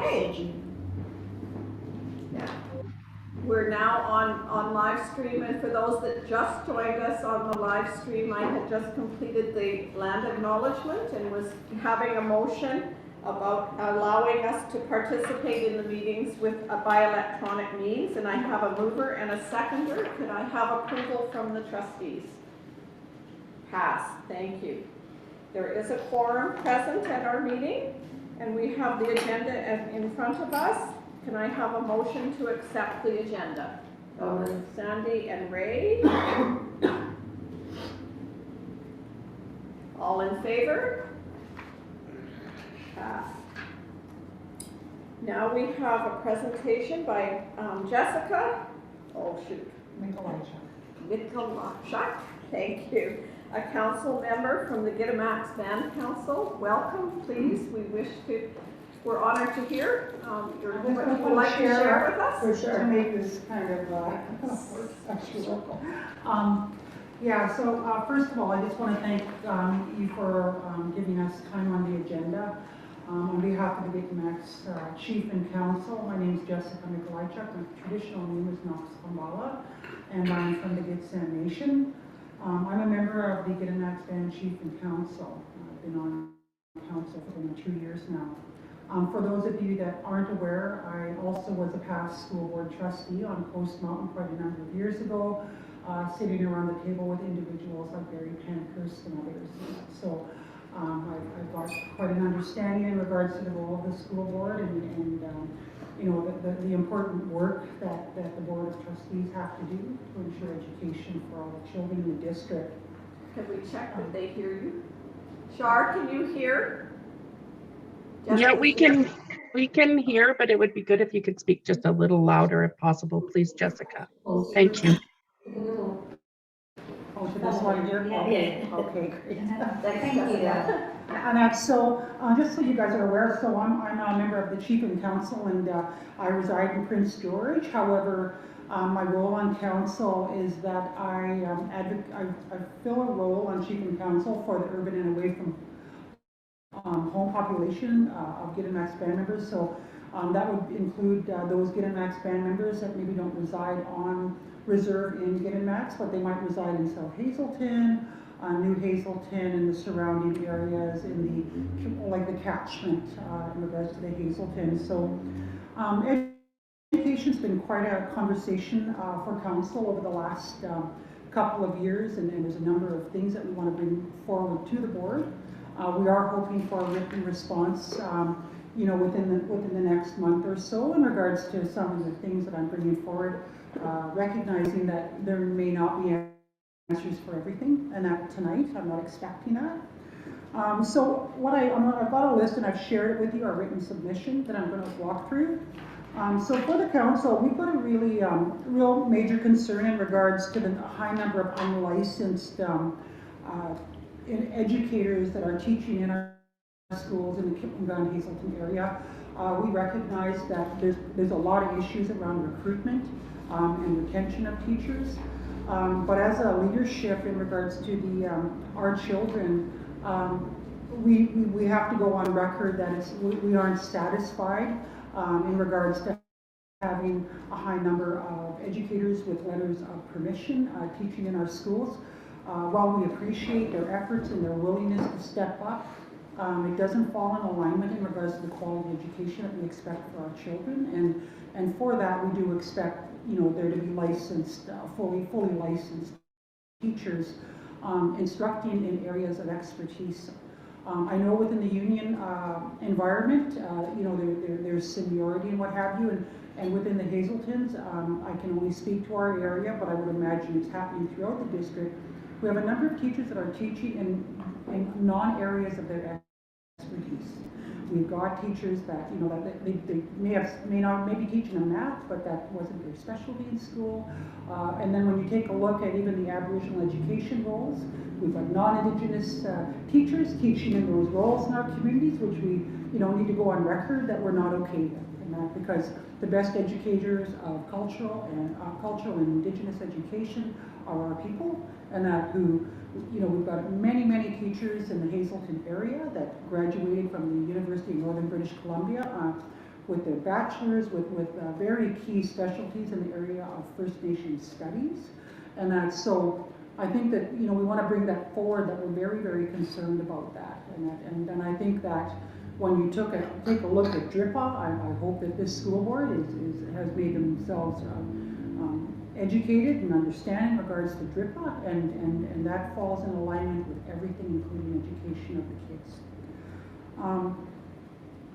Okay. Yeah. We're now on live stream, and for those that just joined us on the live stream, I had just completed the land acknowledgement and was having a motion about allowing us to participate in the meetings by electronic means, and I have a mover and a seconder. Could I have approval from the trustees? Passed. Thank you. There is a quorum present at our meeting, and we have the agenda in front of us. Can I have a motion to accept the agenda? Sandy and Ray. All in favor? Passed. Now we have a presentation by Jessica. Oh shoot. Mikolajczak. Thank you. A council member from the Gittimax Band Council. Welcome, please. We're honored to hear what you would like to share with us. For sure. To make this kind of sexual. Yeah, so first of all, I just want to thank you for giving us time on the agenda. On behalf of the Gittimax Chief and Council, my name is Jessica Mikolajczak. My traditional name is Knox Kambala, and I'm from the Gitsan Nation. I'm a member of the Gittimax Band Chief and Council. I've been on council for 2 years now. For those of you that aren't aware, I also was a past school board trustee on Coast Mountain quite a number of years ago, sitting around the table with individuals like Barry Pankhurst and others. So I've got quite an understanding in regards to the role of the school board and you know, the important work that the board of trustees have to do to ensure education for all the children in the district. Can we check that they hear you? Shar, can you hear? Yeah, we can hear, but it would be good if you could speak just a little louder if possible, please, Jessica. Thank you. Oh, so this one here? Yeah. Okay, great. Thank you. And that's so, just so you guys are aware, so I'm a member of the Chief and Council, and I reside in Prince George. However, my role on council is that I fill a role on Chief and Council for the urban and away from home population of Gittimax band members. So that would include those Gittimax band members that maybe don't reside on reserve in Gittimax, but they might reside in South Hazelton, New Hazelton, and the surrounding areas in the like the catchment in regards to the Hazelton. So education's been quite a conversation for council over the last couple of years, and there's a number of things that we want to bring forward to the board. We are hoping for a written response, you know, within the next month or so in regards to some of the things that I'm bringing forward, recognizing that there may not be answers for everything, and that tonight I'm not expecting that. So what I've got a list and I've shared it with you, our written submission that I'm going to walk through. So for the council, we've got a really real major concern in regards to the high number of unlicensed educators that are teaching in our schools in the Kiplinga and Hazelton area. We recognize that there's a lot of issues around recruitment and retention of teachers. But as a leadership in regards to our children, we have to go on record that we aren't satisfied in regards to having a high number of educators with letters of permission teaching in our schools. While we appreciate their efforts and their willingness to step up, it doesn't fall in alignment in regards to the quality education that we expect for our children, and for that we do expect, you know, there to be licensed, fully licensed teachers instructing in areas of expertise. I know within the union environment, you know, there's seniority and what have you, and within the Hazeltons, I can only speak to our area, but I would imagine it's happening throughout the district. We have a number of teachers that are teaching in non-areas of their expertise. We've got teachers that, you know, that they may be teaching them math, but that wasn't their specialty in school. And then when you take a look at even the Aboriginal education roles, we've got non-Indigenous teachers teaching in those roles in our communities, which we, you know, need to go on record that we're not okay with. And that because the best educators of cultural and Indigenous education are our people, and that who, you know, we've got many teachers in the Hazelton area that graduated from the University of Northern British Columbia with their bachelor's, with very key specialties in the area of First Nations studies. And that's so, I think that, you know, we want to bring that forward, that we're very, very concerned about that. And I think that when you take a look at DRIPA, I hope that this school board has made themselves educated and understand in regards to DRIPA, and that falls in alignment with everything, including education of the kids.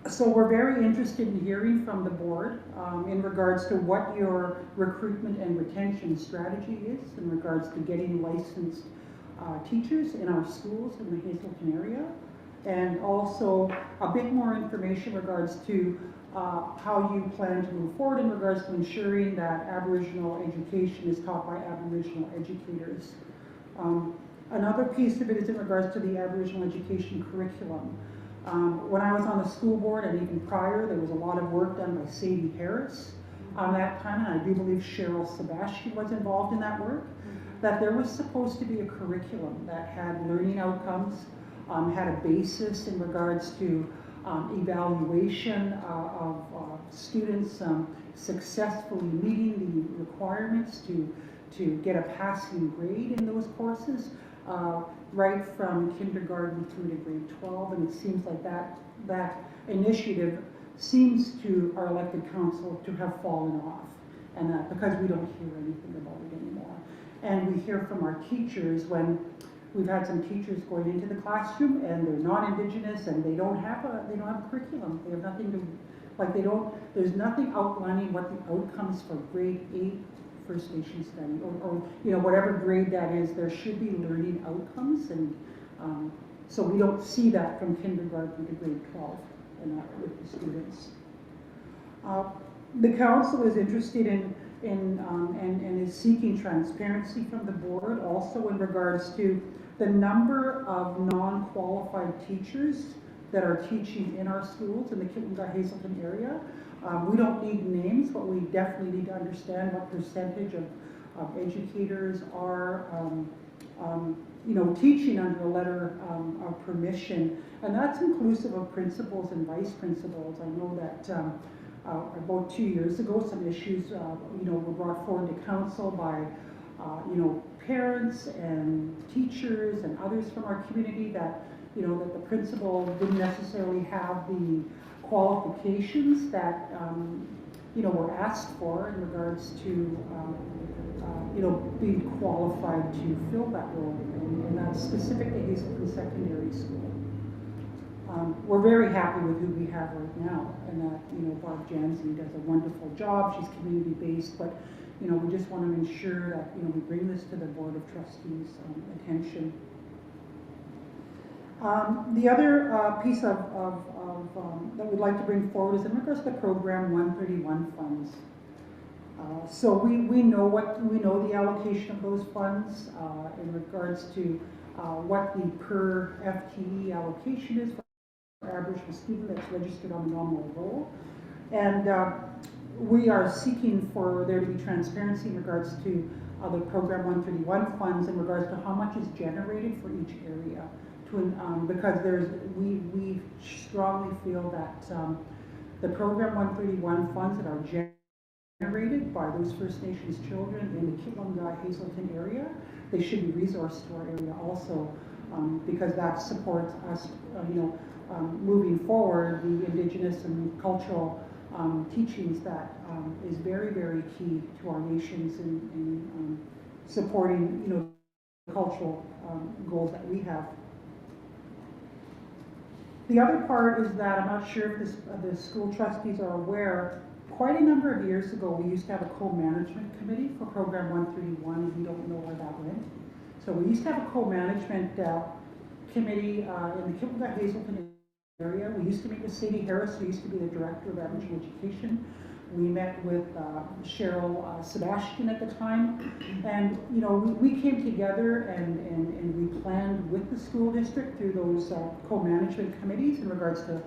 So we're very interested in hearing from the board in regards to what your recruitment and retention strategy is in regards to getting licensed teachers in our schools in the Hazelton area, and also a bit more information in regards to how you plan to move forward in regards to ensuring that Aboriginal education is taught by Aboriginal educators. Another piece of it is in regards to the Aboriginal education curriculum. When I was on the school board and even prior, there was a lot of work done by Sadie Harris on that time, and I do believe Cheryl Sebastian was involved in that work, that there was supposed to be a curriculum that had learning outcomes, had a basis in regards to evaluation of students successfully meeting the requirements to get a passing grade in those courses, right from kindergarten through to grade 12. And it seems like that initiative seems to our elected council to have fallen off, and that because we don't hear anything about it anymore. And we hear from our teachers when we've had some teachers going into the classroom and they're non-Indigenous and they don't have a curriculum. They have nothing to, like there's nothing outlining what the outcomes for grade 8 First Nation study or you know, whatever grade that is, there should be learning outcomes, and so we don't see that from kindergarten to grade 12 and with the students. The council is interested in and is seeking transparency from the board also in regards to the number of non-qualified teachers that are teaching in our schools in the Kitwanga-Hazelton area. We don't need names, but we definitely need to understand what percentage of educators are you know, teaching under a letter of permission, and that's inclusive of principals and vice principals. I know that about 2 years ago, some issues you know, were brought forward to council by you know, parents and teachers and others from our community that, you know, that the principal didn't necessarily have the qualifications that you know, were asked for in regards to you know, being qualified to fill that role, and that's specific to Hazelton Secondary School. We're very happy with who we have right now, and that, you know, Barb Jansen does a wonderful job. She's community-based, but, you know, we just want to ensure that, you know, we bring this to the Board of Trustees' attention. The other piece of that we'd like to bring forward is in regards to the Program 131 funds. So we know the allocation of those funds in regards to what the per FTE allocation is for Aboriginal student that's registered on the nominal roll, and we are seeking for there to be transparency in regards to the Program 131 funds in regards to how much is generated for each area. Because we strongly feel that the Program 131 funds that are generated by those First Nations children in the Kitwanga-Hazelton area, they should be resourced to our area also, because that supports us, you know, moving forward the Indigenous and cultural teachings that is very, very key to our nations in supporting, you know, the cultural goals that we have. The other part is that I'm not sure if the school trustees are aware, quite a number of years ago we used to have a co-management committee for Program 131, and we don't know where that went. So we used to have a co-management committee in the Kitwanga-Hazelton area. We used to meet with Sadie Harris, who used to be the Director of Aboriginal Education. We met with Cheryl Sebastian at the time, and you know, we came together and we planned with the school district through those co-management committees in regards to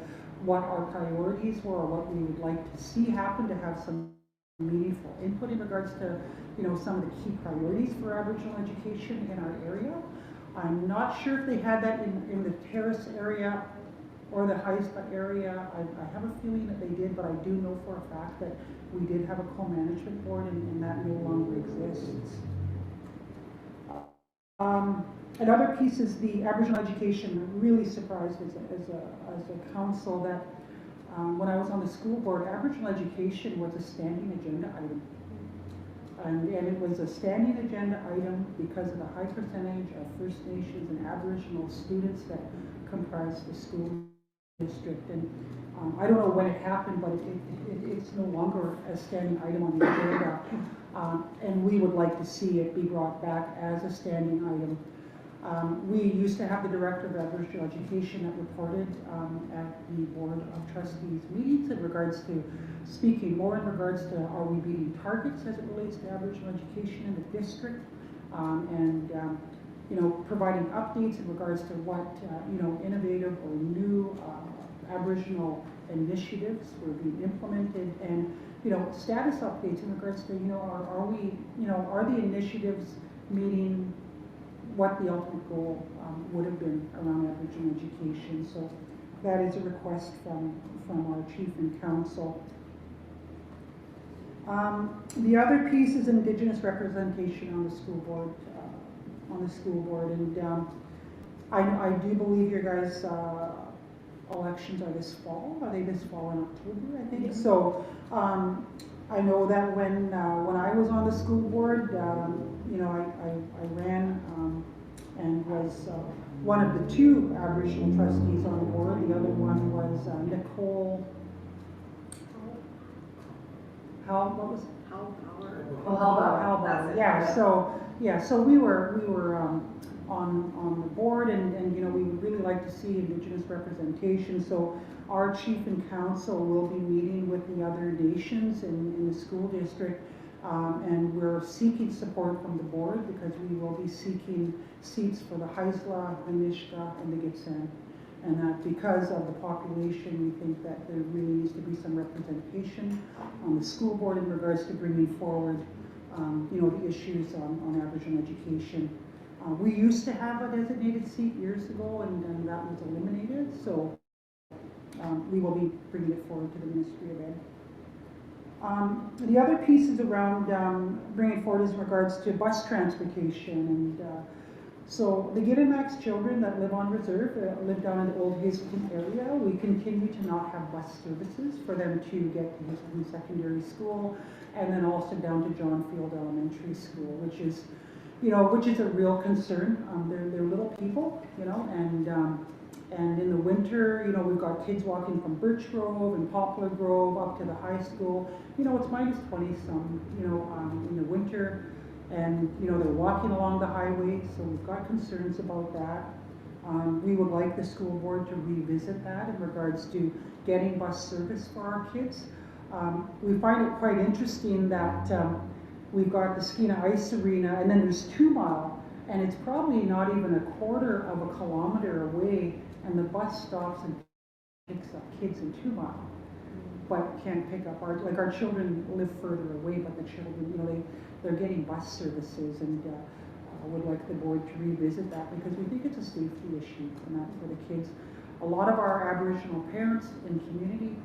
what our priorities were or what we would like to see happen, to have some meaningful input in regards to, you know, some of the key priorities for Aboriginal education in our area. I'm not sure if they had that in the Terrace area or the Haisla area. I have a feeling that they did, but I do know for a fact that we did have a co-management board, and that no longer exists. Another piece is the Aboriginal Education. I'm really surprised as a council that when I was on the school board, Aboriginal Education was a standing agenda item. And it was a standing agenda item because of the high percentage of First Nations and Aboriginal students that comprise the school district. And I don't know when it happened, but it's no longer a standing item on the agenda. And we would like to see it be brought back as a standing item. We used to have the Director of Aboriginal Education that reported at the Board of Trustees meetings in regards to speaking more in regards to are we meeting targets as it relates to Aboriginal education in the district, and you know, providing updates in regards to what you know, innovative or new Aboriginal initiatives were being implemented, and you know, status updates in regards to, you know, are we, you know, are the initiatives meeting what the ultimate goal would have been around Aboriginal education. So that is a request from our chief and council. The other piece is Indigenous representation on the school board. And I do believe your guys' elections are this fall. Are they this fall in October? I think so. I know that when I was on the school board, you know, I ran and was one of the two Aboriginal trustees on the board. The other one was Nicole. What was it? Hal. Yeah. So we were on the board, and you know, we would really like to see Indigenous representation. So our chief and council will be meeting with the other nations in the school district, and we're seeking support from the board because we will be seeking seats for the Haisla, the Nisga'a, and the Gitxsan. And that because of the population, we think that there really needs to be some representation on the school board in regards to bringing forward, you know, the issues on Aboriginal education. We used to have a designated seat years ago, and that was eliminated. So we will be bringing it forward to the Ministry of Ed. The other piece is around bringing forward is in regards to bus transportation. And so the Gidamax children that live on reserve, live down in the Old Hazelton area, we continue to not have bus services for them to get to Hazelton Secondary School, and then also down to John Field Elementary School, which is, you know, which is a real concern. They're little people, you know, and in the winter, you know, we've got kids walking from Birch Grove and Poplar Grove up to the high school. You know, it's minus 20 some, you know, in the winter, and you know, they're walking along the highway, so we've got concerns about that. We would like the school board to revisit that in regards to getting bus service for our kids. We find it quite interesting that we've got the Skeena Ice Arena, and then there's 2 Mile, and it's probably not even a quarter of a kilometer away, and the bus stops and picks up kids in 2 Mile, but can't pick up our children live further away, but the children, you know, they're getting bus services, and I would like the board to revisit that because we think it's a safety issue and that for the kids. A lot of our Aboriginal parents in community,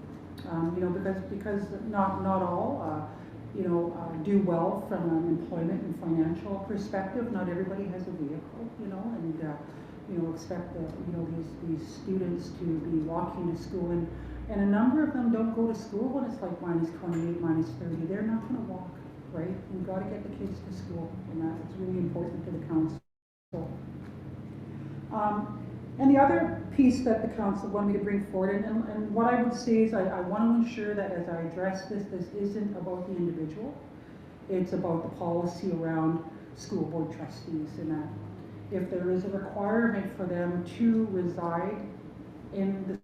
you know, because not all, you know, do well from an employment and financial perspective. Not everybody has a vehicle, you know, and you know, expect the, you know, these students to be walking to school, and a number of them don't go to school when it's like minus 28, minus 30. They're not going to walk. Right? We've got to get the kids to school, and that's really important to the council. And the other piece that the council wanted me to bring forward, and what I would say is I want to ensure that as I address this isn't about the individual. It's about the policy around school board trustees, and that if there is a requirement for them to reside in the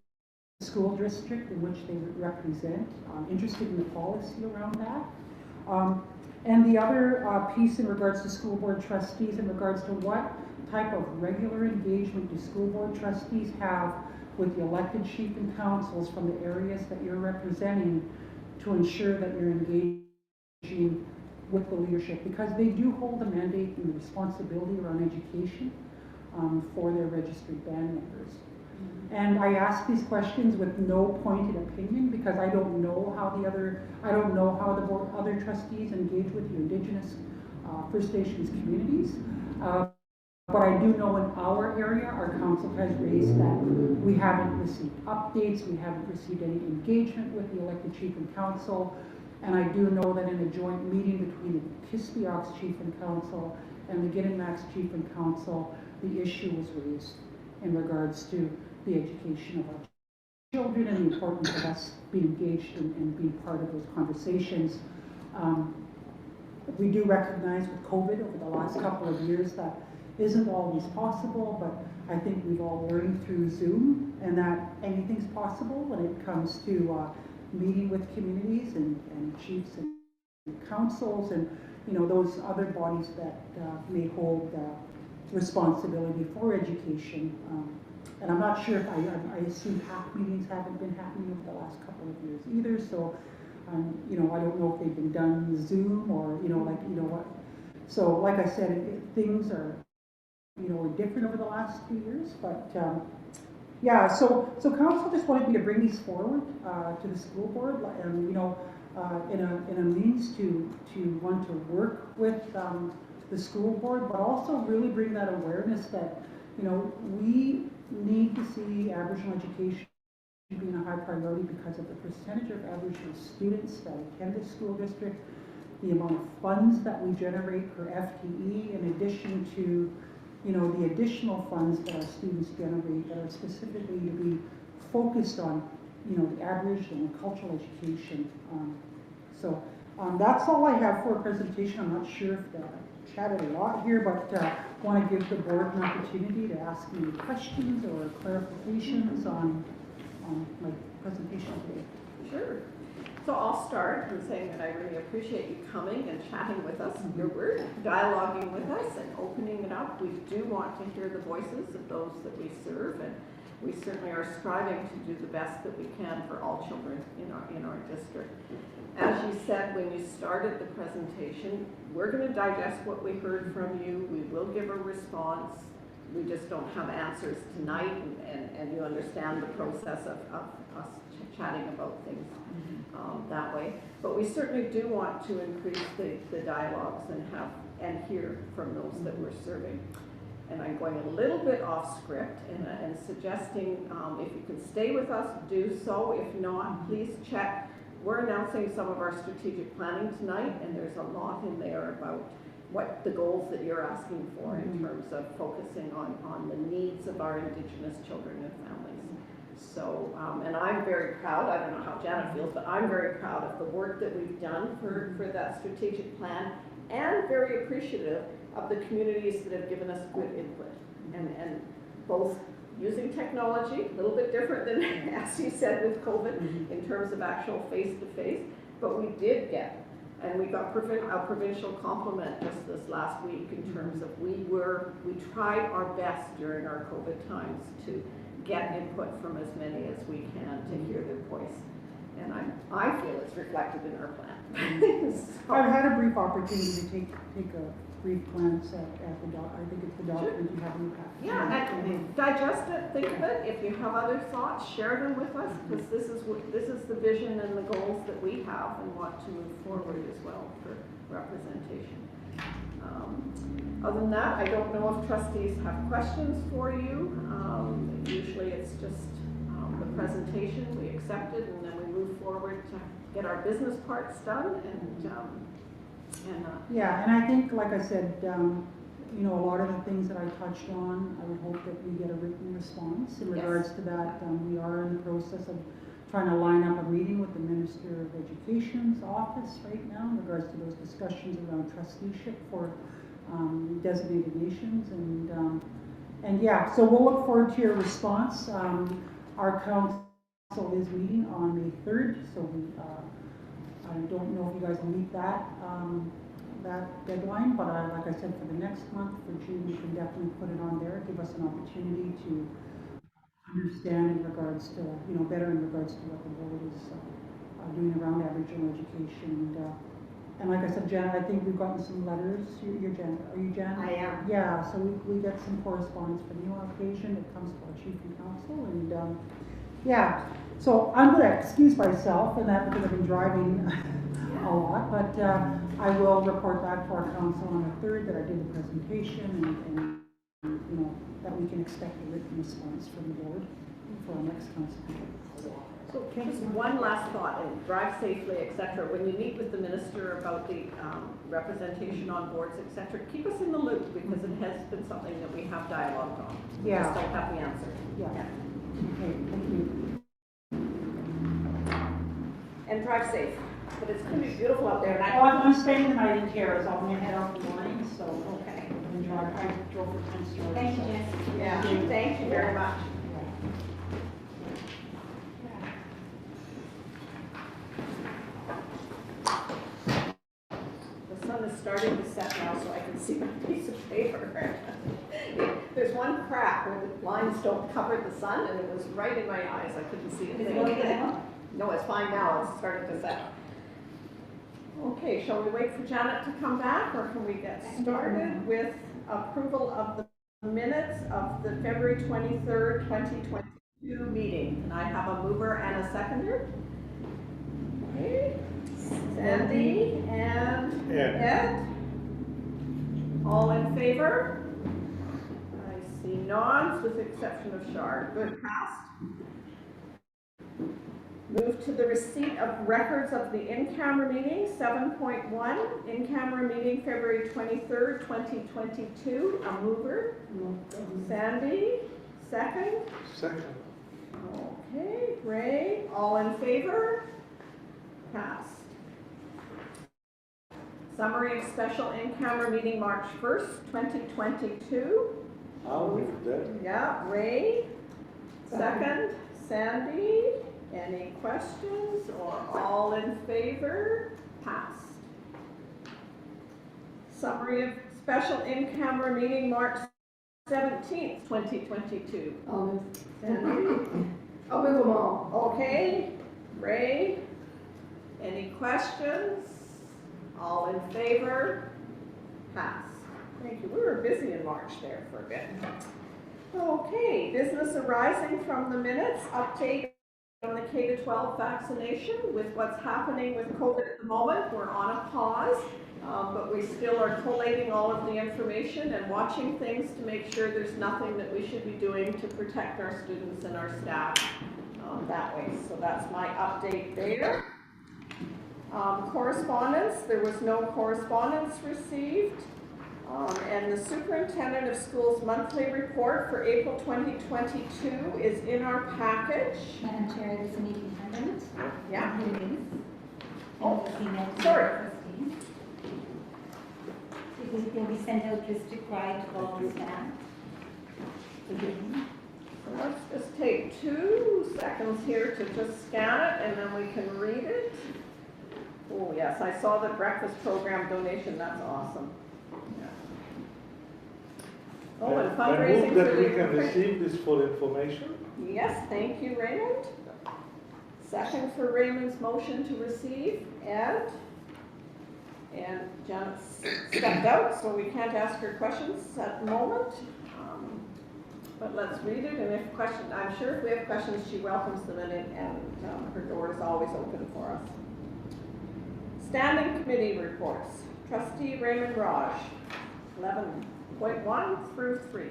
school district in which they represent, I'm interested in the policy around that. And the other piece in regards to school board trustees, in regards to what type of regular engagement do school board trustees have with the elected chief and councils from the areas that you're representing to ensure that you're engaging with the leadership, because they do hold a mandate and responsibility around education for their registered band members. And I ask these questions with no pointed opinion because I don't know how the other trustees engage with the Indigenous First Nations communities. But I do know in our area, our council has raised that we haven't received updates, we haven't received any engagement with the elected chief and council. And I do know that in a joint meeting between the Kispiox chief and council and the Ginnemax chief and council, the issue was raised in regards to the education of our children and the importance of us being engaged and being part of those conversations. We do recognize with COVID over the last couple of years that isn't always possible, but I think we've all learned through Zoom and that anything's possible when it comes to meeting with communities and chiefs and councils and those other bodies that may hold responsibility for education. And I'm not sure if I assume PAC meetings haven't been happening over the last couple of years either. So, I don't know if they've been done Zoom or what. So, like I said, things are different over the last few years. But yeah, so council just wanted me to bring these forward to the school board, and in a means to want to work with the school board, but also really bring that awareness that we need to see Aboriginal education being a high priority because of the percentage of Aboriginal students that attend the school district, the amount of funds that we generate per FTE, in addition to the additional funds that our students generate that are specifically to be focused on the Aboriginal and cultural education. So that's all I have for a presentation. I'm not sure if I chatted a lot here, but want to give the board an opportunity to ask me questions or clarifications on my presentation today. Sure. So I'll start with saying that I really appreciate you coming and chatting with us, your word, dialoguing with us and opening it up. We do want to hear the voices of those that we serve, and we certainly are striving to do the best that we can for all children in our district. As you said when you started the presentation, we're going to digest what we heard from you. We will give a response. We just don't have answers tonight, and you understand the process of us chatting about things that way. But we certainly do want to increase the dialogues and hear from those that we're serving. And I'm going a little bit off script and suggesting if you can stay with us, do so. If not, please check. We're announcing some of our strategic planning tonight, and there's a lot in there about what the goals that you're asking for in terms of focusing on the needs of our Indigenous children and families. So, and I'm very proud, I don't know how Janet feels, but I'm very proud of the work that we've done for that strategic plan, and very appreciative of the communities that have given us good input, and both using technology, a little bit different than as you said with COVID in terms of actual face-to-face, but we did get, and we got a provincial compliment just this last week in terms of we tried our best during our COVID times to get input from as many as we can to hear their voice. And I feel it's reflected in our plan. So, I've had a brief opportunity to take a brief glance at the I think it's the document you have in the package. yeah, and digest it, think of it. If you have other thoughts, share them with us, because this is the vision and the goals that we have and want to move forward as well for representation. Other than that, I don't know if trustees have questions for you. Usually it's just the presentation, we accept it, and then we move forward to get our business parts done. Yeah, and I think, like I said, a lot of the things that I touched on, I would hope that we get a written response in regards to that. We are in the process of trying to line up a meeting with the Minister of Education's office right now in regards to those discussions around trusteeship for designated nations, and yeah, so we'll look forward to your response. Our council is meeting on May 3rd, so I don't know if you guys will meet that deadline, but like I said, for the next month, for June, we can definitely put it on there, give us an opportunity to understand in regards to, better in regards to what the board is doing around Aboriginal education. And like I said, Janet, I think we've gotten some letters. You're Janet, are you Janet? I am. Yeah, so we get some correspondence from you on occasion. It comes to our chief and council, and yeah. So I'm going to excuse myself and that because I've been driving a lot, but I will report back to our council on the 3rd that I did the presentation and you know that we can expect a written response from the board for our next council meeting. So just one last thought, and drive safely, etc. When you meet with the minister about the representation on boards, etc., keep us in the loop because it has been something that we have dialogued on. We Yeah. just don't have the answer. Yeah. Okay, thank you. And drive safe. But it's going to be beautiful out there. And I'm staying the night in Terrace. I'm going to head out in the morning, so okay. I drove for 10 stories. Thank you, Jess. Yeah. Thank you very much. The sun is starting to set now, so I can see my piece of paper. There's one crack where the blinds don't cover the sun, and it was right in my eyes. I couldn't see a Is it thing. okay now? No, it's fine now. It's starting to set. Okay, shall we wait for Janet to come back, or can we get started with approval of the minutes of the February 23rd, 2022 meeting? Can I have a mover and a seconder? Okay. Sandy and Ed. All in favor? I see nods with the exception of Shard. Good, passed. Move to the receipt of records of the in-camera meeting, 7.1, in-camera meeting February 23rd, 2022. A mover. Sandy, second. Second. Okay, Ray, all in favor? Passed. Summary of special in-camera meeting March 1st, 2022. I'll move that. Yeah, Ray, second. Sandy. Any questions or all in favor? Passed. Summary of special in-camera meeting March 17th, 2022. I'll move. Sandy? I'll move them all. Okay. Ray? Any questions? All in favor? Passed. Thank you. We were busy in March there for a bit. Okay, business arising from the minutes, update on the K-12 vaccination. With what's happening with COVID at the moment, we're on a pause, but we still are collating all of the information and watching things to make sure there's nothing that we should be doing to protect our students and our staff that way. So that's my update there. Correspondence, there was no correspondence received. And the Superintendent of Schools monthly report for April 2022 is in our package. Madam Chair, there's a meeting attendance. Yeah. Here it is. Oh, And we'll see next sorry. Trustee. It will be sent out just to quiet all the staff. So let's just take 2 seconds here to just scan it and then we can read it. Oh yes, I saw the breakfast program donation. That's awesome. Yeah. Oh, and I fundraising move that for we the can receive this for information. Yes, thank you, Raymond. Second for Raymond's motion to receive, Ed. And Janet stepped out, so we can't ask her questions at the moment. But let's read it, and if questions, I'm sure if we have questions, she welcomes them in, and her door is always open for us. Standing committee reports. Trustee Raymond Raj, 11.1 through 3.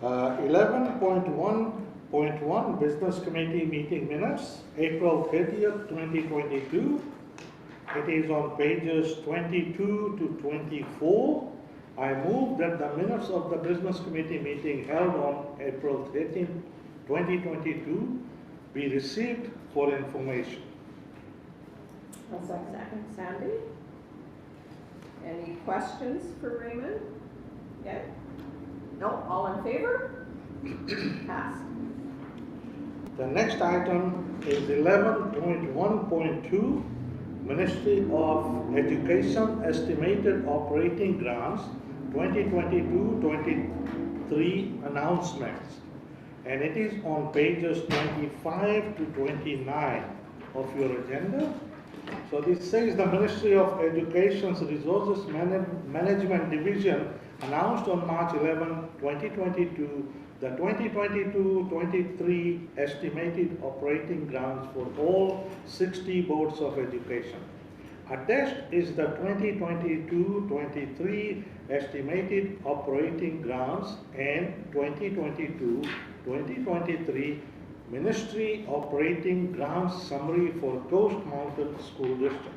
11.1.1 Business Committee meeting minutes, April 30th, 2022. It is on pages 22 to 24. I move that the minutes of the Business Committee meeting held on April 13th, 2022 be received for information. Second, Sandy. Any questions for Raymond? Okay. No, all in favor? Passed. The next item is 11.1.2 Ministry of Education Estimated Operating Grants 2022-23 announcements, and it is on pages 25 to 29 of your agenda. So this says the Ministry of Education's Resources Management Division announced on March 11, 2022, the 2022-23 estimated operating grants for all 60 boards of education. Attached is the 2022-23 estimated operating grants and 2022-2023 Ministry Operating Grants Summary for Coast Mountain School District.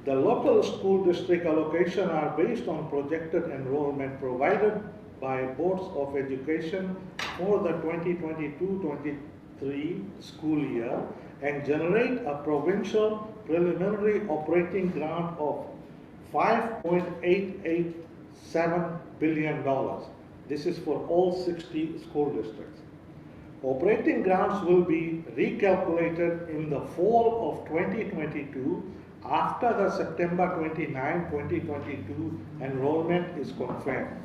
The local school district allocation are based on projected enrollment provided by boards of education for the 2022-23 school year and generate a provincial preliminary operating grant of $5.887 billion. This is for all 60 school districts. Operating grants will be recalculated in the fall of 2022 after the September 29, 2022 enrollment is confirmed.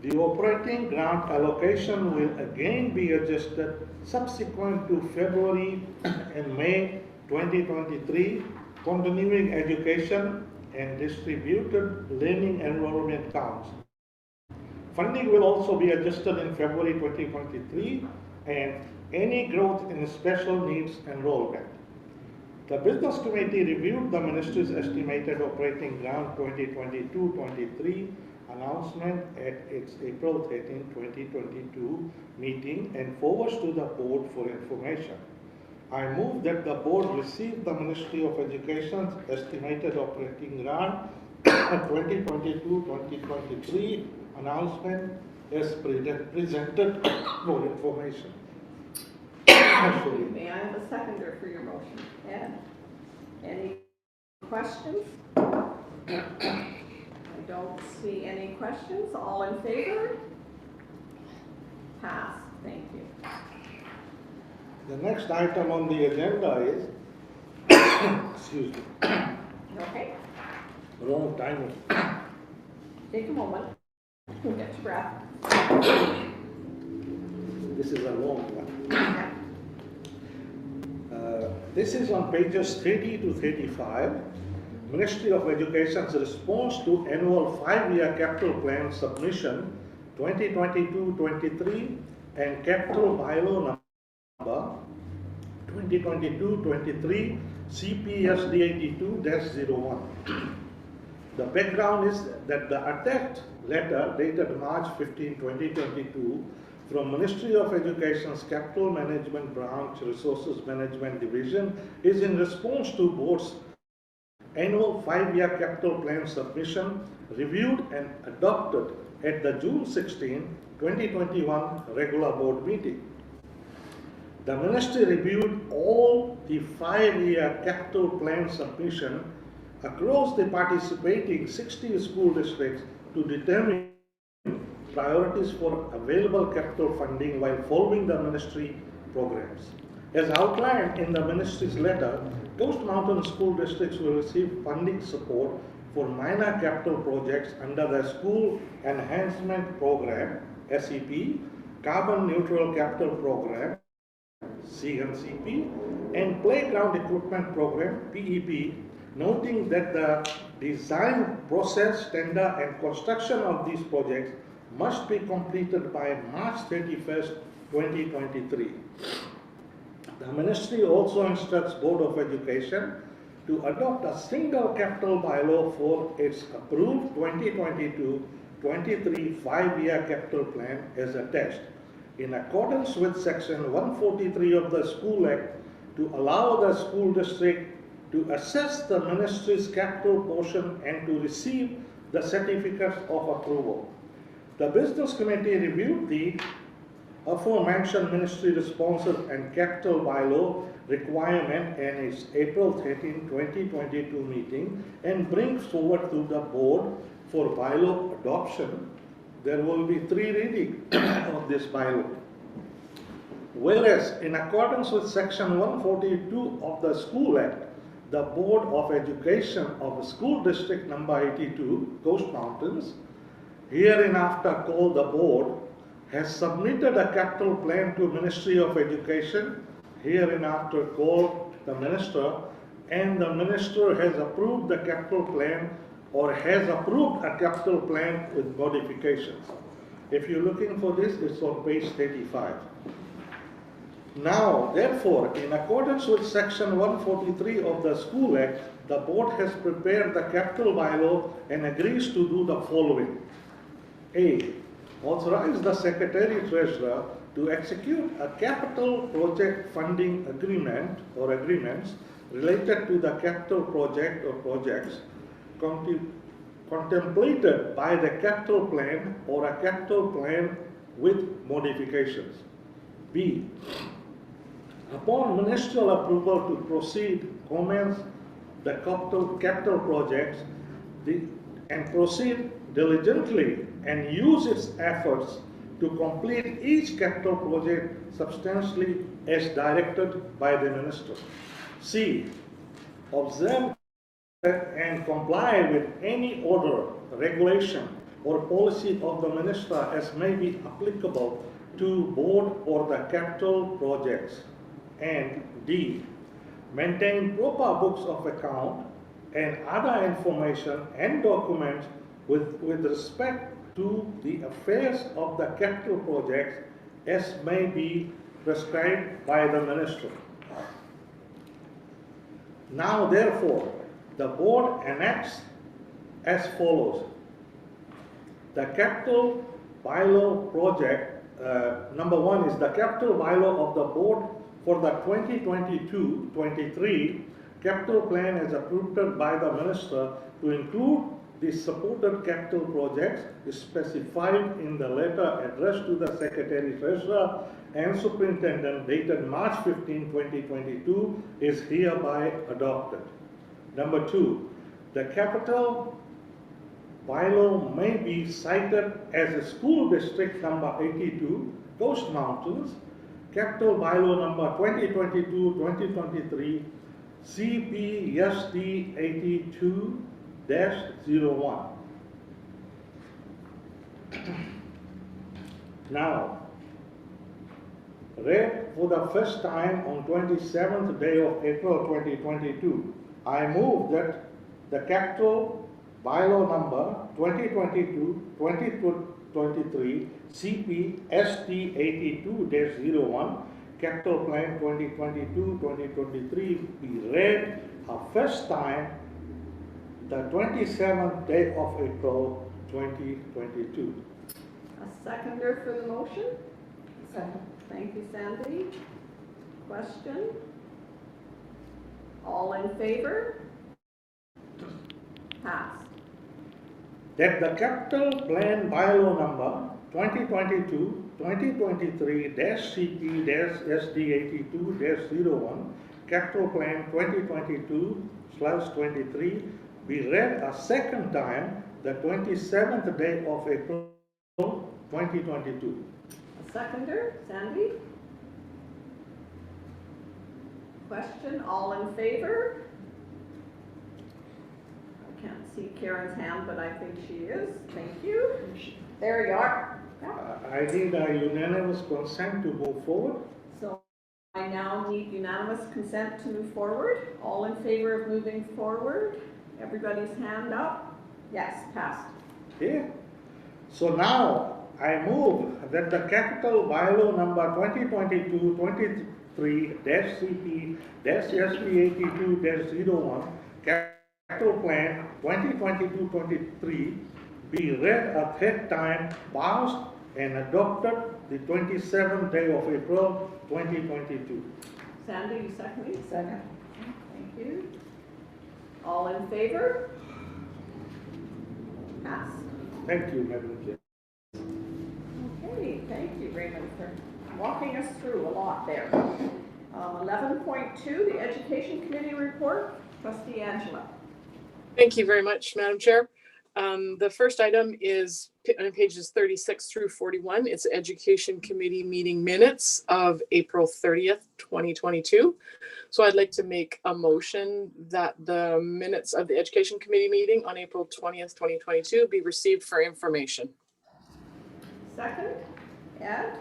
The operating grant allocation will again be adjusted subsequent to February and May 2023 continuing education and distributed learning enrollment counts. Funding will also be adjusted in February 2023 and any growth in special needs enrollment. The Business Committee reviewed the Ministry's estimated operating grant 2022-23 announcement at its April 13, 2022 meeting and forwards to the Board for information. I move that the Board receive the Ministry of Education's estimated operating grant 2022-2023 announcement as presented for information. May I have a seconder for your motion? Ed? Any questions? I don't see any questions. All in favor? Pass. Thank you. The next item on the agenda is, excuse me, Okay, wrong timing. take a moment. Get your breath. This is a long one. This is on pages 30 to 35. Ministry of Education's response to annual 5-year capital plan submission 2022-23 and capital bylaw number 2022-23 CPSD82-01. The background is that the attached letter dated March 15, 2022 from Ministry of Education's Capital Management Branch Resources Management Division is in response to Board's annual 5-year capital plan submission reviewed and adopted at the June 16, 2021 regular Board meeting. The Ministry reviewed all the 5-year capital plan submission across the participating 60 school districts to determine priorities for available capital funding while following the Ministry programs. As outlined in the Ministry's letter, Coast Mountain school districts will receive funding support for minor capital projects under the School Enhancement Program, SEP, Carbon Neutral Capital Program, CNCP, and Playground Equipment Program, PEP, noting that the design, process, tender, and construction of these projects must be completed by March 31st, 2023. The Ministry also instructs Board of Education to adopt a single capital bylaw for its approved 2022-23 5-year capital plan as attached, in accordance with Section 143 of the School Act, to allow the school district to assess the Ministry's capital portion and to receive the certificates of approval. The Business Committee reviewed the aforementioned Ministry responses and capital bylaw requirement in its April 13, 2022 meeting and brings forward to the Board for bylaw adoption. There will be 3 readings of this bylaw. Whereas, in accordance with Section 142 of the School Act, the Board of Education of School District Number 82, Coast Mountains, hereinafter called the Board, has submitted a capital plan to Ministry of Education, hereinafter called the Minister, and the minister has approved the capital plan or has approved a capital plan with modifications. If you're looking for this, it's on page 35. Now, therefore, in accordance with section 143 of the School Act, the board has prepared the capital bylaw and agrees to do the following. A. Authorize the Secretary Treasurer to execute a capital project funding agreement or agreements related to the capital project or projects contemplated by the capital plan or a capital plan with modifications. B. Upon ministerial approval to proceed, commence the capital projects and proceed diligently and use its efforts to complete each capital project substantially as directed by the minister. C. Observe and comply with any order, regulation, or policy of the minister as may be applicable to board or the capital projects. And D. Maintain proper books of account and other information and documents with respect to the affairs of the capital projects as may be prescribed by the minister. Now, therefore, the board enacts as follows. The capital bylaw project, number one is the capital bylaw of the board for the 2022-23 capital plan is approved by the minister to include the supported capital projects specified in the letter addressed to the Secretary Treasurer and Superintendent dated March 15, 2022 is hereby adopted. Number two, the capital bylaw may be cited as a school district number 82, Coast Mountains, capital bylaw number 2022-2023, CPSD 82-01. Now, read for the first time on 27th day of April 2022, I move that the capital bylaw number 2022-2023 CPSD 82-01 capital plan 2022-2023 be read a first time the 27th day of April 2022. A seconder for the motion? Second. Thank you, Sandy. Question? All in favor? Passed. That the capital plan bylaw number 2022-2023-CP-SD82-01 capital plan 2022/23 be read a second time the 27th day of April 2022. A seconder, Sandy? Question, all in favor? I can't see Karen's hand, but I think she is. Thank you. There you are. I need a unanimous consent to move forward. So I now need unanimous consent to move forward. All in favor of moving forward? Everybody's hand up? Yes, passed. Okay. So now I move that the capital bylaw number 2022-23-CP-SP82-01 capital plan 2022-23 be read a third time, passed and adopted the 27th day of April 2022. Sandy, you second me? Second. Thank you. All in favor? Passed. Thank you, Madam Chair. Okay, thank you, Raymond, for walking us through a lot there. 11.2, the Education Committee report. Trustee Angela. Thank you very much, Madam Chair. The first item is on pages 36 through 41. It's Education Committee meeting minutes of April 30th, 2022. So I'd like to make a motion that the minutes of the Education Committee meeting on April 20th, 2022 be received for information. Second, Ed.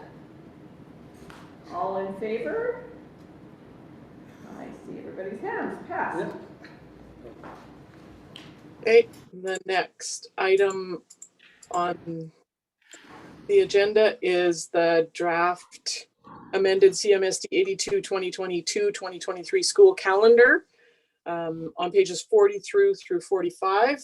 All in favor? I see everybody everybody's hands, passed. Okay, the next item on the agenda is the draft amended CMSD 82 2022-2023 school calendar on pages 40 through 45.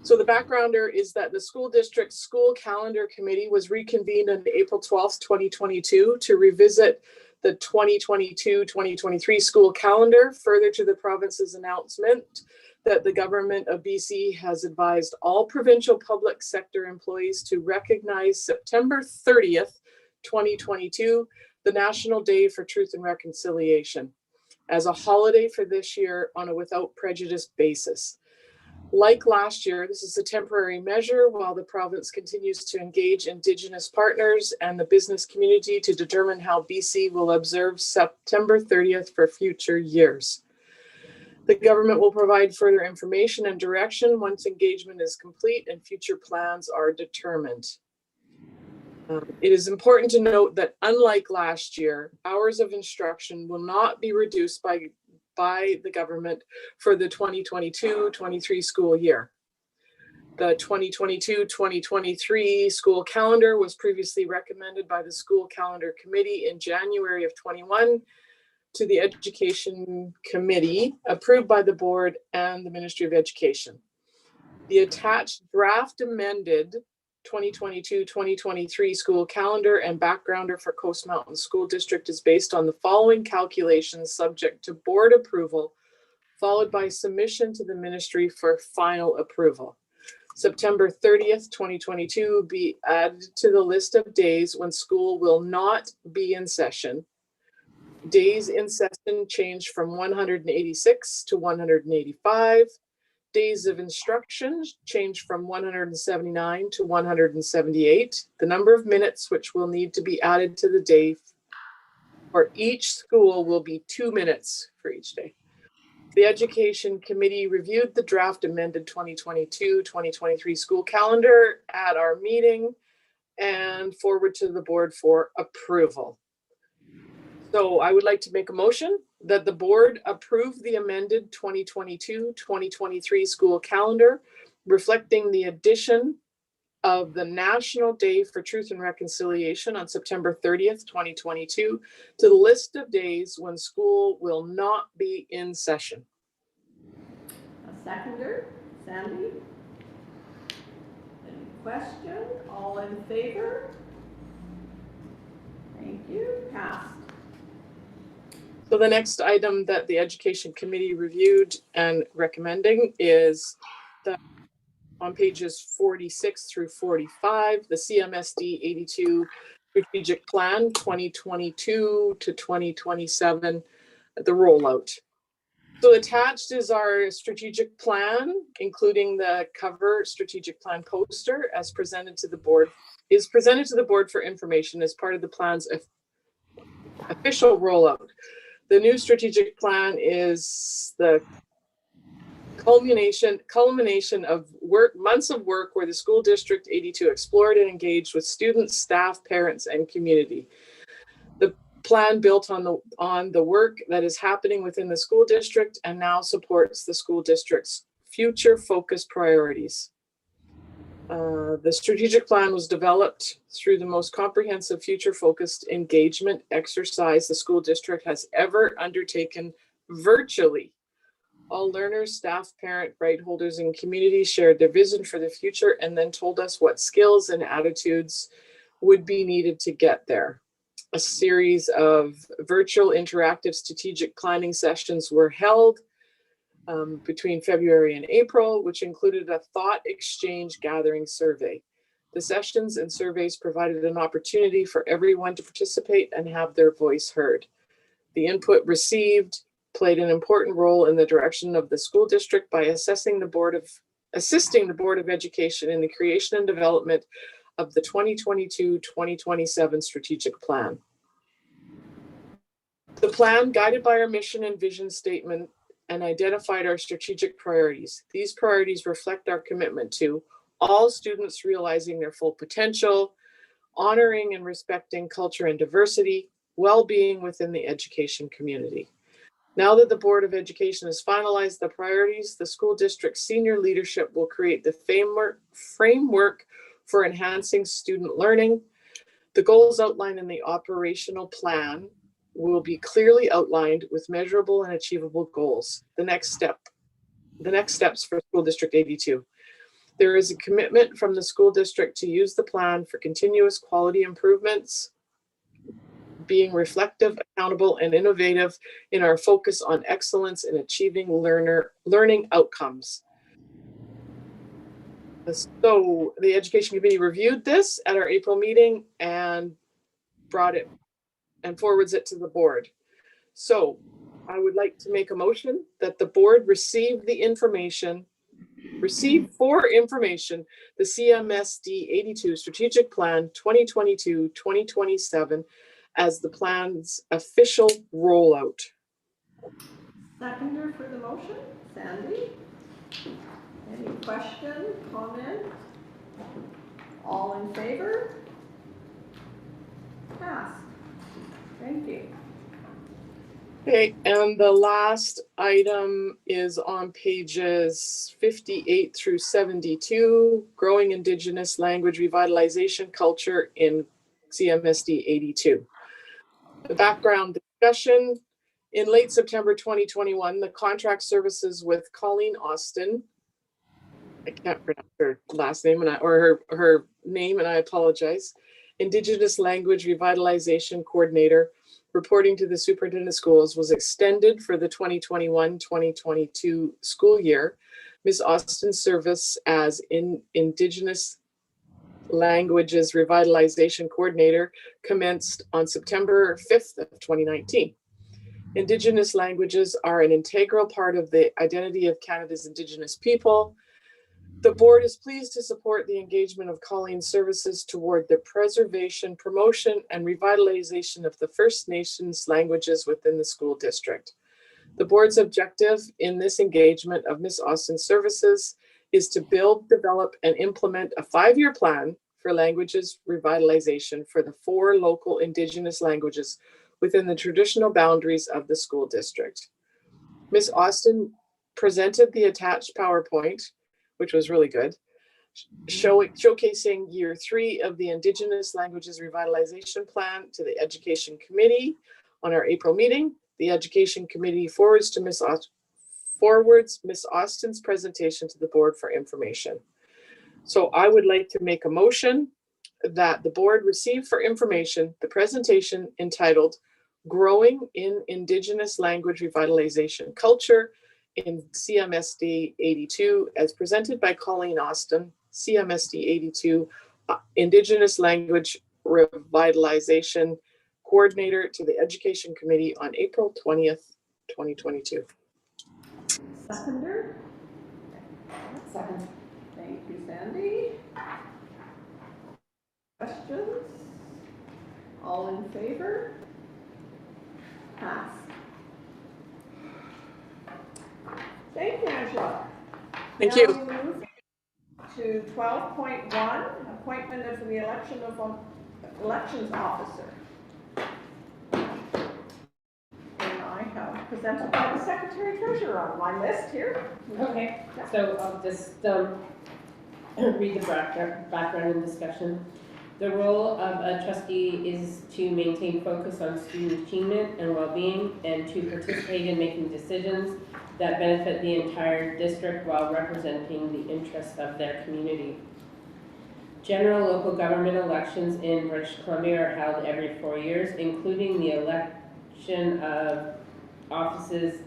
So the backgrounder is that the school district school calendar committee was reconvened on April 12th, 2022 to revisit the 2022-2023 school calendar, further to the province's announcement that the government of BC has advised all provincial public sector employees to recognize September 30th, 2022, the National Day for Truth and Reconciliation, as a holiday for this year on a without prejudice basis. Like last year, this is a temporary measure while the province continues to engage Indigenous partners and the business community to determine how BC will observe September 30th for future years. The government will provide further information and direction once engagement is complete and future plans are determined. It is important to note that unlike last year, hours of instruction will not be reduced by the government for the 2022-23 school year. The 2022-2023 school calendar was previously recommended by the school calendar committee in January of 21 to the education committee, approved by the board and the Ministry of Education. The attached draft amended 2022-2023 school calendar and backgrounder for Coast Mountain School District is based on the following calculations subject to board approval, followed by submission to the ministry for final approval. September 30th, 2022 be added to the list of days when school will not be in session. Days in session changed from 186 to 185. Days of instruction changed from 179 to 178. The number of minutes which will need to be added to the day for each school will be 2 minutes for each day. The Education Committee reviewed the draft amended 2022-2023 school calendar at our meeting and forward to the board for approval. So I would like to make a motion that the board approve the amended 2022-2023 school calendar, reflecting the addition of the National Day for Truth and Reconciliation on September 30th, 2022, to the list of days when school will not be in session. A seconder, Sandy? Any question? All in favor? Thank you, passed. So the next item that the Education Committee reviewed and recommending is on pages 46 through 45, the CMSD 82 Strategic Plan 2022 to 2027, the rollout. So attached is our strategic plan, including the cover strategic plan poster as presented to the board, for information as part of the plan's official rollout. The new strategic plan is the culmination of months of work where the school district 82 explored and engaged with students, staff, parents, and community. The plan built on the work that is happening within the school district and now supports the school district's future focused priorities. The strategic plan was developed through the most comprehensive future-focused engagement exercise the school district has ever undertaken virtually. All learners, staff, parent, right holders, and community shared their vision for the future and then told us what skills and attitudes would be needed to get there. A series of virtual interactive strategic planning sessions were held between February and April, which included a thought exchange gathering survey. The sessions and surveys provided an opportunity for everyone to participate and have their voice heard. The input received played an important role in the direction of the school district by assisting the Board of Education in the creation and development of the 2022-2027 strategic plan. The plan, guided by our mission and vision statement, and identified our strategic priorities. These priorities reflect our commitment to all students realizing their full potential, honoring and respecting culture and diversity, well-being within the education community. Now that the Board of Education has finalized the priorities, the school district senior leadership will create the framework for enhancing student learning. The goals outlined in the operational plan will be clearly outlined with measurable and achievable goals. The next steps for School District 82. There is a commitment from the school district to use the plan for continuous quality improvements, being reflective, accountable, and innovative in our focus on excellence in achieving learning outcomes. So the Education Committee reviewed this at our April meeting and brought it and forwards it to the board. So I would like to make a motion that the board receive for information the CMSD 82 Strategic Plan 2022-2027 as the plan's official rollout. Seconder for the motion, Sandy. Any question, comment? All in favor? Passed. Thank you. Okay, and the last item is on pages 58 through 72, Growing Indigenous Language Revitalization Culture in CMSD 82. The background discussion: in late September 2021, the contract services with Colleen Austin, I can't pronounce her last name or her name, and I apologize, Indigenous Language Revitalization Coordinator, reporting to the Superintendent of Schools, was extended for the 2021-2022 school year. Ms. Austin's service as Indigenous Languages Revitalization Coordinator commenced on September 5th of 2019. Indigenous languages are an integral part of the identity of Canada's Indigenous people. The board is pleased to support the engagement of Colleen's services toward the preservation, promotion, and revitalization of the First Nations languages within the school district. The board's objective in this engagement of Ms. Austin's services is to build, develop, and implement a 5-year plan for languages revitalization for the 4 local Indigenous languages within the traditional boundaries of the school district. Ms. Austin presented the attached PowerPoint, which was really good, showcasing year 3 of the Indigenous Languages Revitalization Plan to the Education Committee on our April meeting. The Education Committee forwards Ms. Austin's presentation to the board for information. So I would like to make a motion that the board receive for information the presentation entitled Growing in Indigenous Language Revitalization Culture in CMSD 82, as presented by Colleen Austin, CMSD 82, Indigenous Language Revitalization Coordinator to the Education Committee on April 20th, 2022. Seconder? Second. Thank you, Sandy. Questions? All in favor? Passed. Thank you, Angela. Thank Now you. we move to 12.1, appointment of the elections officer. And I have presented by the Secretary Treasurer on my list here. Okay, so I'll just read the background and discussion. The role of a trustee is to maintain focus on student achievement and well-being and to participate in making decisions that benefit the entire district while representing the interests of their community. General local government elections in British Columbia are held every 4 years, including the election of offices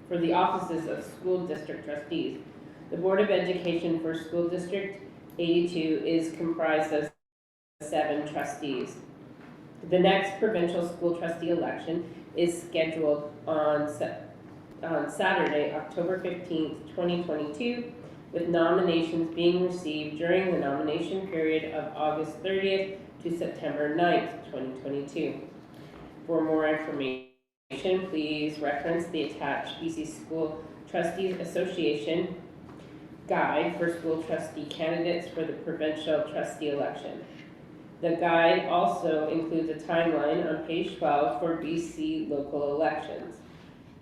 for the offices of school district trustees. The Board of Education for School District 82 is comprised of 7 trustees. The next provincial school trustee election is scheduled on Saturday, October 15th, 2022, with nominations being received during the nomination period of August 30th to September 9th, 2022. For more information, please reference the attached BC School Trustees Association guide for school trustee candidates for the provincial trustee election. The guide also includes a timeline on page 12 for BC local elections.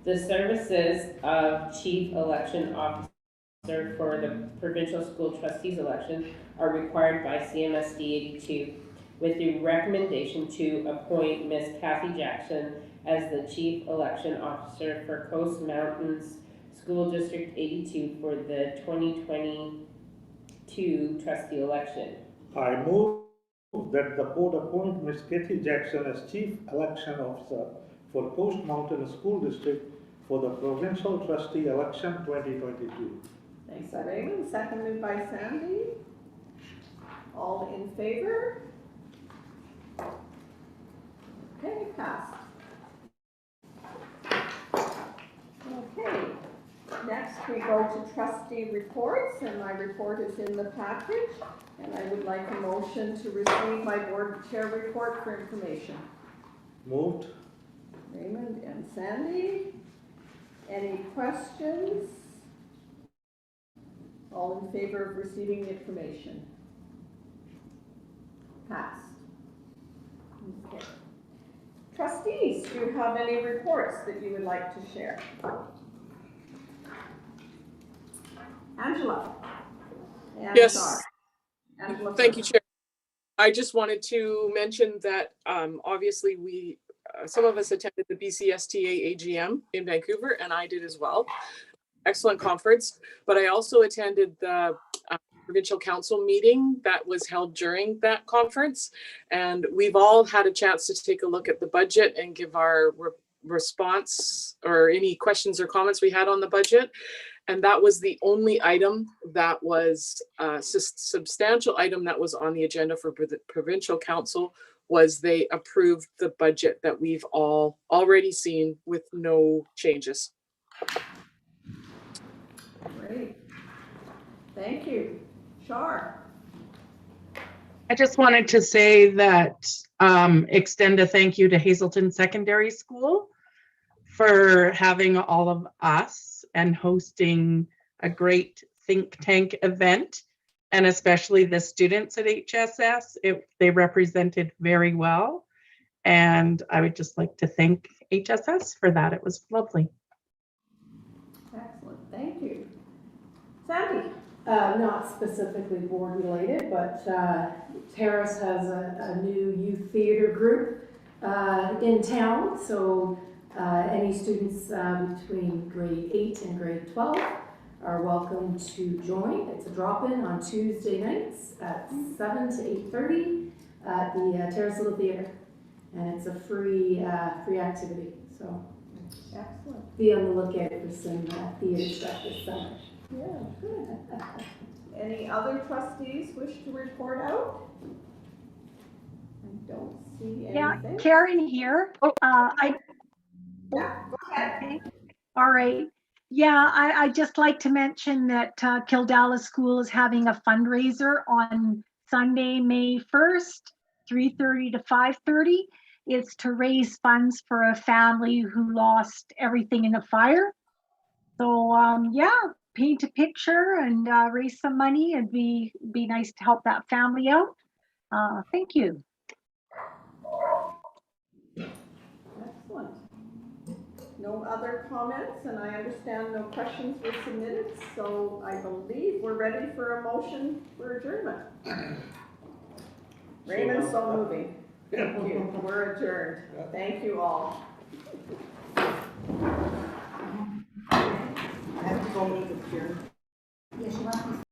The services of Chief Election Officer for the Provincial School Trustees election are required by CMSD 82, with the recommendation to appoint Ms. Kathy Jackson as the Chief Election Officer for Coast Mountains School District 82 for the 2022 trustee election. I move that the board appoint Ms. Kathy Jackson as Chief Election Officer for Coast Mountain School District for the Provincial Trustee Election 2022. Thanks, Raymond, seconded by Sandy. All in favor? Okay, passed. Okay, next we go to trustee reports, and my report is in the package. And I would like a motion to receive my board chair report for information. Moved. Raymond and Sandy. Any questions? All in favor of receiving the information? Passed. Okay. Trustees, do you have any reports that you would like to share? Angela? And Yes. Shar. Angela Thank you, first. Chair. I just wanted to mention that obviously we, some of us attended the BCSTA AGM in Vancouver, and I did as well. Excellent conference, but I also attended the Provincial Council meeting that was held during that conference. And we've all had a chance to take a look at the budget and give our response or any questions or comments we had on the budget. And that was the only item that was a substantial item that was on the agenda for the Provincial Council, was they approved the budget that we've all already seen with no changes. Great. Thank you. Shar? I just wanted to say that, extend a thank you to Hazelton Secondary School for having all of us and hosting a great think tank event, and especially the students at HSS. They represented very well. And I would just like to thank HSS for that. It was lovely. Excellent. Thank you. Sandy? Not specifically board related, but Terrace has a new youth theater group in town. So any students between grade 8 and grade 12 are welcome to join. It's a drop-in on Tuesday nights at 7 to 8:30 at the Terrace Little Theater. And it's a free activity. So Excellent. be on the lookout for some theater stuff this summer. Yeah, good. Any other trustees wish to report out? I don't see Yeah, anything. Karen here. Yeah, go ahead. All right. Yeah, I just like to mention that Kildala School is having a fundraiser on Sunday, May 1st, 3:30 to 5:30. It's to raise funds for a family who lost everything in a fire. So yeah, paint a picture and raise some money. It'd be nice to help that family out. Thank you. Excellent. No other comments, and I understand no questions were submitted, so I believe we're ready for a motion for adjournment. Raymond, so moving. Thank you. We're adjourned. Thank you all. I have to go meet with Karen. Yes, you want